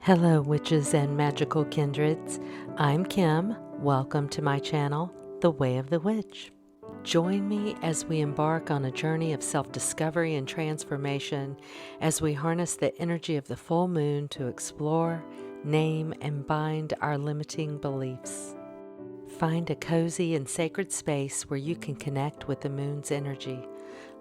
Hello, witches and magical kindreds. I'm Kim. Welcome to my channel, The Way of the Witch. Join me as we embark on a journey of self-discovery and transformation as we harness the energy of the full moon to explore, name, and bind our limiting beliefs. Find a cozy and sacred space where you can connect with the moon's energy.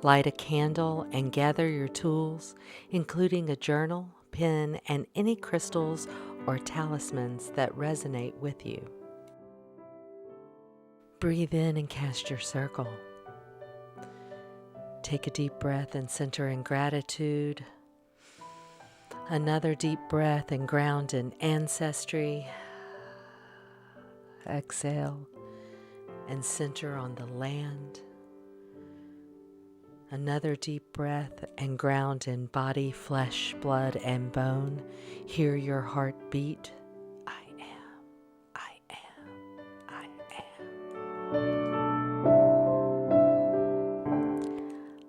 Light a candle and gather your tools, including a journal, pen, and any crystals or talismans that resonate with you. Breathe in and cast your circle. Take a deep breath and center in gratitude. Another deep breath and ground in ancestry. Exhale and center on the land. Another deep breath and ground in body, flesh, blood, and bone. Hear your heart beat. I am, I am, I am.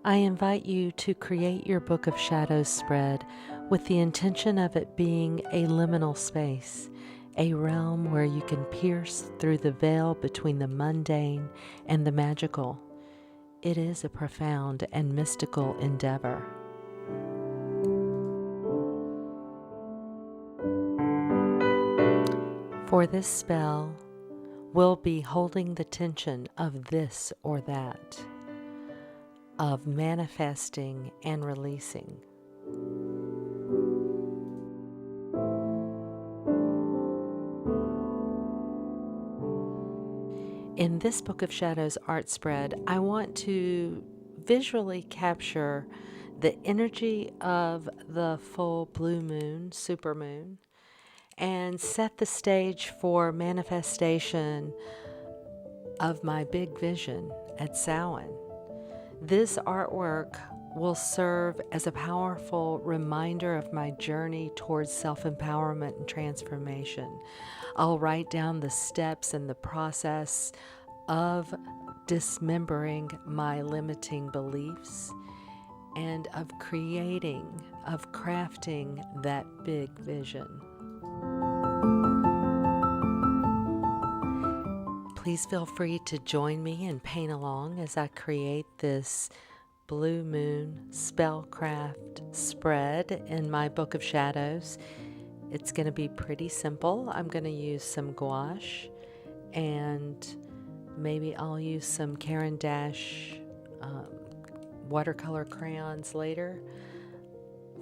I invite you to create your Book of Shadows spread with the intention of it being a liminal space, a realm where you can pierce through the veil between the mundane and the magical. It is a profound and mystical endeavor. For this spell, we'll be holding the tension of this or that, of manifesting and releasing. In this Book of Shadows art spread, I want to visually capture the energy of the full blue moon, supermoon, and set the stage for manifestation of my big vision at Samhain. This artwork will serve as a powerful reminder of my journey towards self-empowerment and transformation. I'll write down the steps and the process of dismembering my limiting beliefs and of crafting that big vision. Please feel free to join me and paint along as I create this blue moon spellcraft spread in my Book of Shadows. It's going to be pretty simple. I'm going to use some gouache and maybe I'll use some Caran d'Ache watercolor crayons later.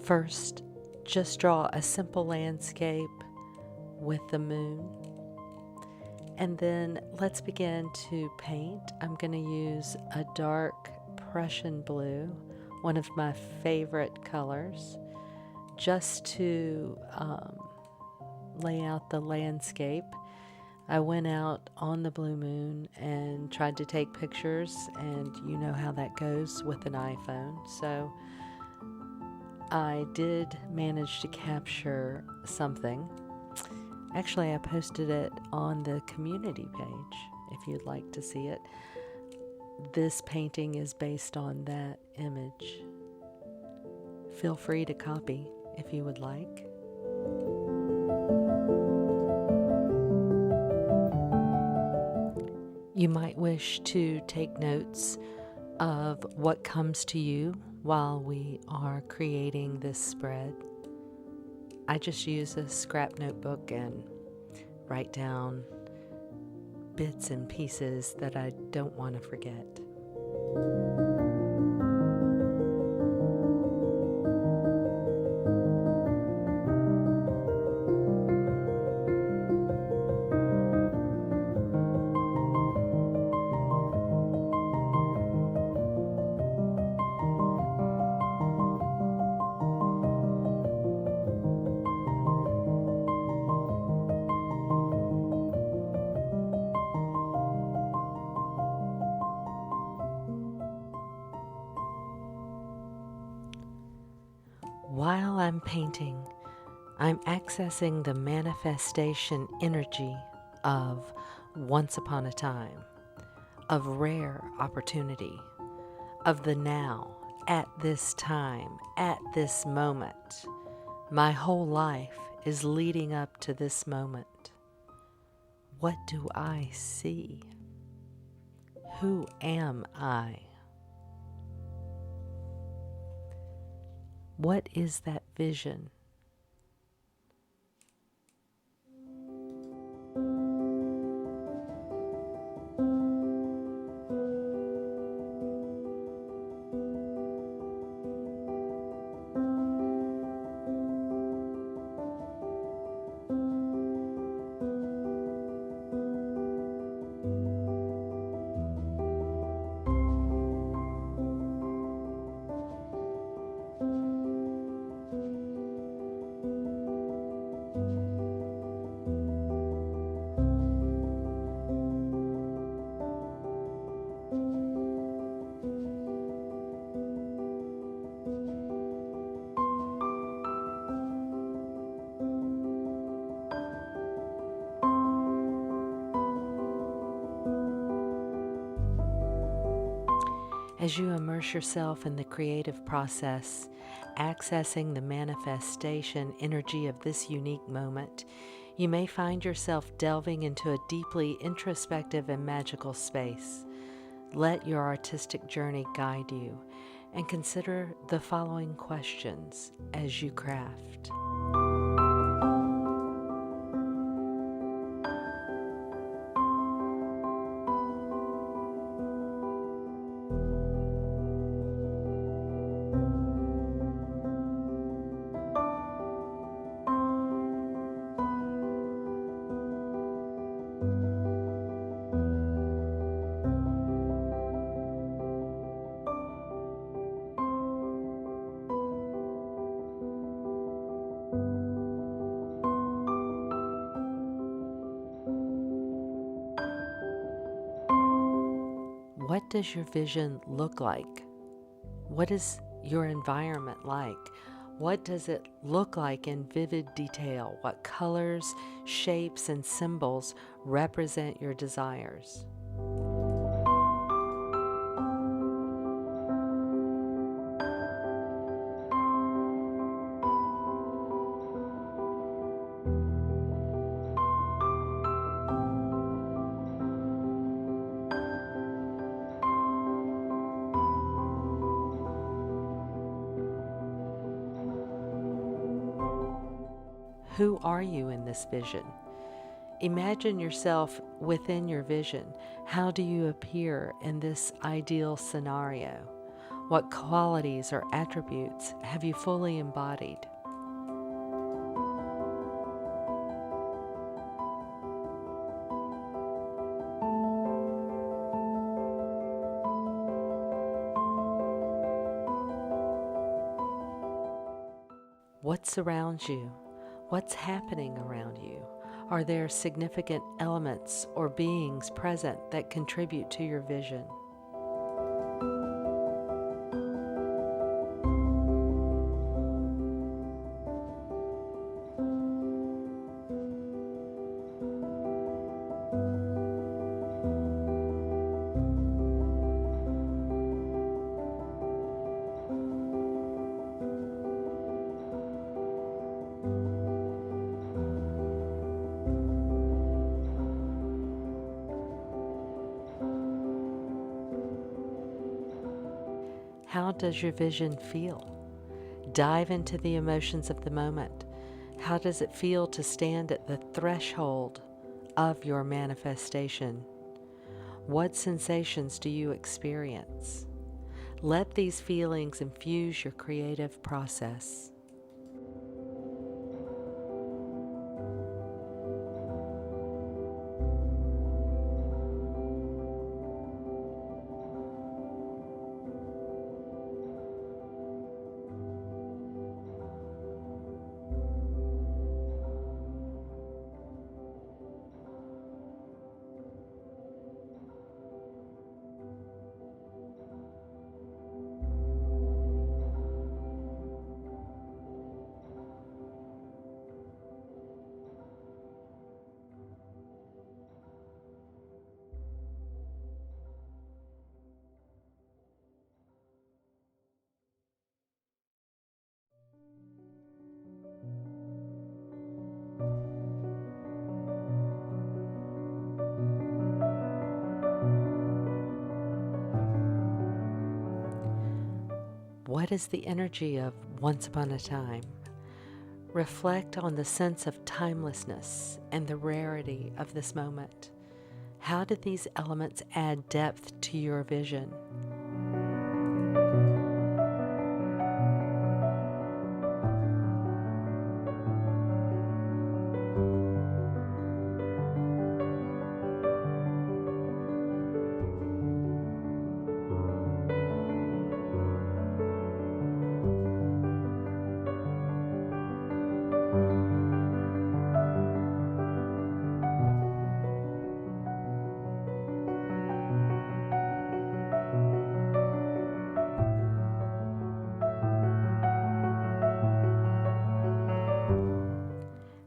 First, just draw a simple landscape with the moon. And then let's begin to paint. I'm going to use a dark Prussian blue, one of my favorite colors, just to lay out the landscape. I went out on the blue moon and tried to take pictures, and you know how that goes with an iPhone. So I did manage to capture something. Actually, I posted it on the community page if you'd like to see it. This painting is based on that image. Feel free to copy if you would like. You might wish to take notes of what comes to you while we are creating this spread. I just use a scrap notebook and write down bits and pieces that I don't want to forget. While I'm painting, I'm accessing the manifestation energy of once upon a time, of rare opportunity, of the now, at this time, at this moment. My whole life is leading up to this moment? What do I see? Who am I? What is that vision? As you immerse yourself in the creative process, accessing the manifestation energy of this unique moment, you may find yourself delving into a deeply introspective and magical space. Let your artistic journey guide you, and consider the following questions as you craft. What does your vision look like? What is your environment like? What does it look like in vivid detail? What colors, shapes, and symbols represent your desires? Who are you in this vision? Imagine yourself within your vision. How do you appear in this ideal scenario? What qualities or attributes have you fully embodied? What surrounds you? What's happening around you? Are there significant elements or beings present that contribute to your vision? How does your vision feel? Dive into the emotions of the moment. How does it feel to stand at the threshold of your manifestation? What sensations do you experience? Let these feelings infuse your creative process. What is the energy of once upon a time? Reflect on the sense of timelessness and the rarity of this moment. How did these elements add depth to your vision?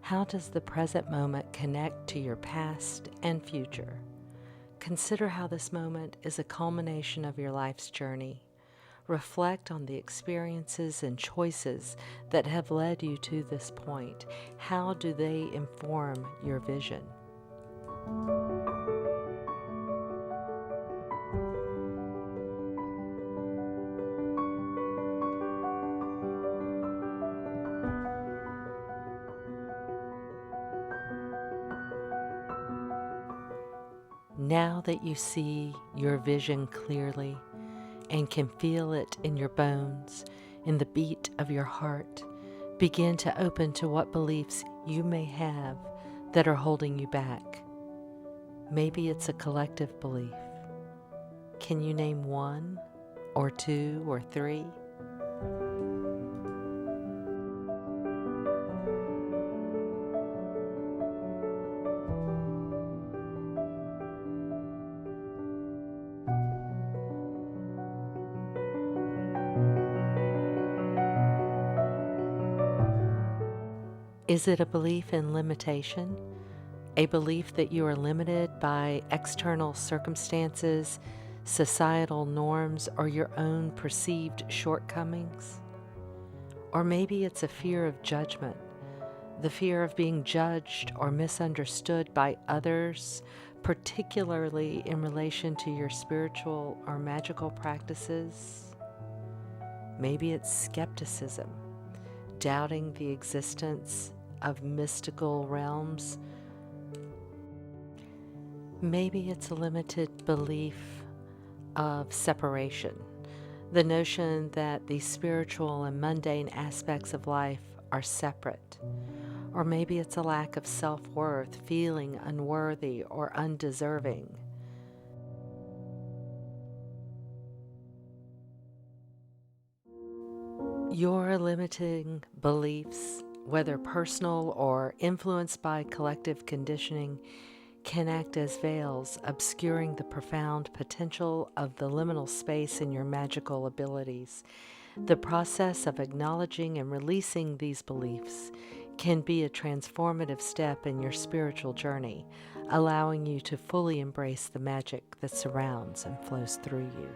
How does the present moment connect to your past and future? Consider how this moment is a culmination of your life's journey. Reflect on the experiences and choices that have led you to this point. How do they inform your vision? Now that you see your vision clearly and can feel it in your bones, in the beat of your heart, begin to open to what beliefs you may have that are holding you back. Maybe it's a collective belief. Can you name one or two or three? Is it a belief in limitation? A belief that you are limited by external circumstances, societal norms, or your own perceived shortcomings? Or maybe it's a fear of judgment, the fear of being judged or misunderstood by others, particularly in relation to your spiritual or magical practices. Maybe it's skepticism, doubting the existence of mystical realms. Maybe it's a limited belief of separation, the notion that the spiritual and mundane aspects of life are separate. Or maybe it's a lack of self-worth, feeling unworthy or undeserving. Your limiting beliefs, whether personal or influenced by collective conditioning, can act as veils, obscuring the profound potential of the liminal space in your magical abilities. The process of acknowledging and releasing these beliefs can be a transformative step in your spiritual journey, allowing you to fully embrace the magic that surrounds and flows through you.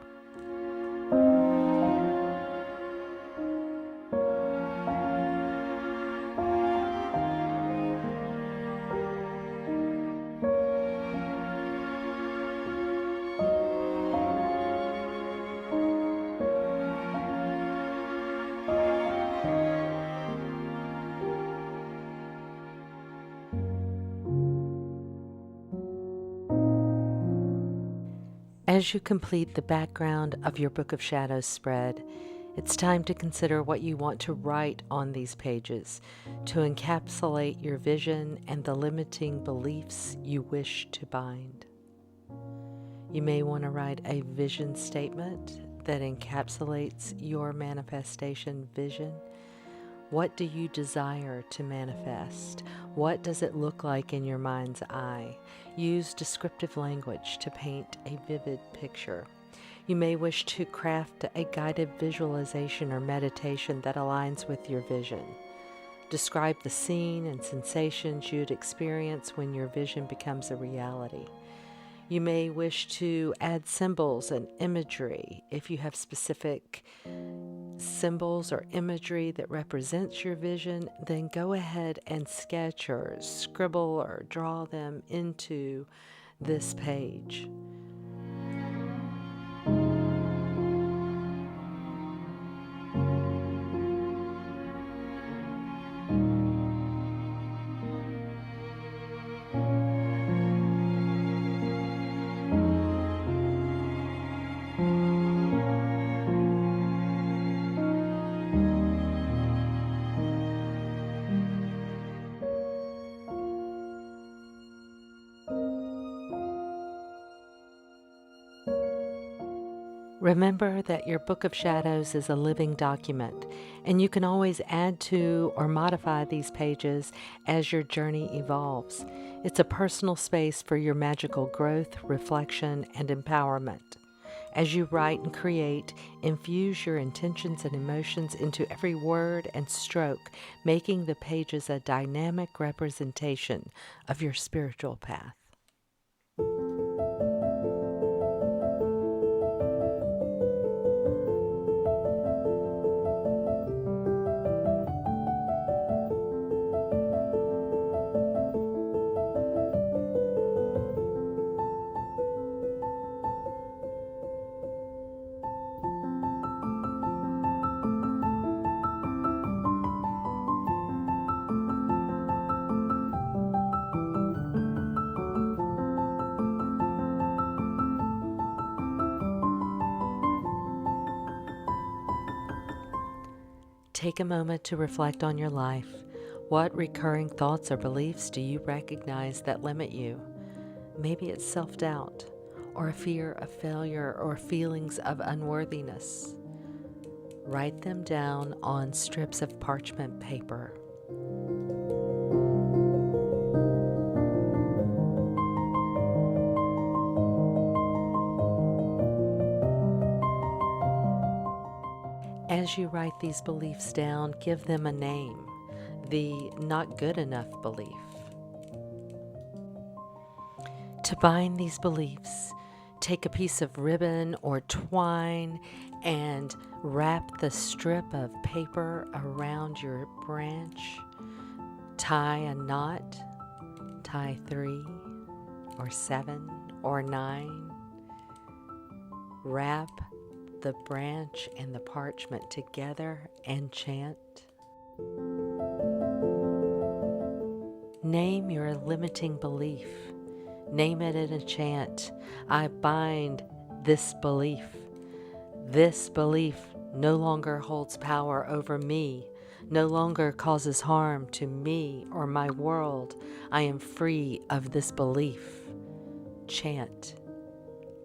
As you complete the background of your Book of Shadows spread, it's time to consider what you want to write on these pages to encapsulate your vision and the limiting beliefs you wish to bind. You may want to write a vision statement that encapsulates your manifestation vision. What do you desire to manifest? What does it look like in your mind's eye? Use descriptive language to paint a vivid picture. You may wish to craft a guided visualization or meditation that aligns with your vision. Describe the scene and sensations you'd experience when your vision becomes a reality. You may wish to add symbols and imagery. If you have specific symbols or imagery that represents your vision, then go ahead and sketch or scribble or draw them into this page. Remember that your Book of Shadows is a living document, and you can always add to or modify these pages as your journey evolves. It's a personal space for your magical growth, reflection, and empowerment. As you write and create, infuse your intentions and emotions into every word and stroke, making the pages a dynamic representation of your spiritual path. Take a moment to reflect on your life. What recurring thoughts or beliefs do you recognize that limit you? Maybe it's self-doubt, or a fear of failure, or feelings of unworthiness. Write them down on strips of parchment paper. As you write these beliefs down, give them a name, the not good enough belief. To bind these beliefs, take a piece of ribbon or twine and wrap the strip of paper around your branch. Tie a knot, tie 3 or 7 or 9. Wrap the branch and the parchment together and chant. Name your limiting belief. Name it in a chant. I bind this belief. This belief no longer holds power over me, no longer causes harm to me or my world. I am free of this belief. Chant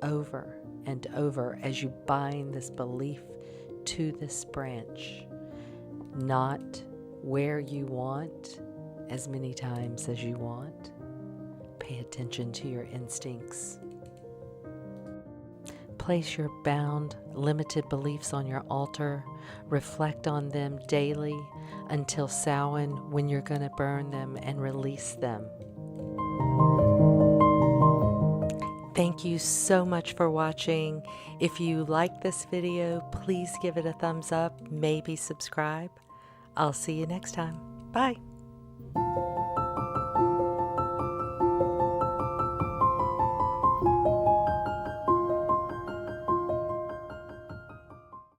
over and over as you bind this belief to this branch. Not where you want, as many times as you want. Pay attention to your instincts. Place your bound, limited beliefs on your altar. Reflect on them daily until Samhain, when you're going to burn them and release them. Thank you so much for watching. If you like this video, please give it a thumbs up, maybe subscribe. I'll see you next time. Bye.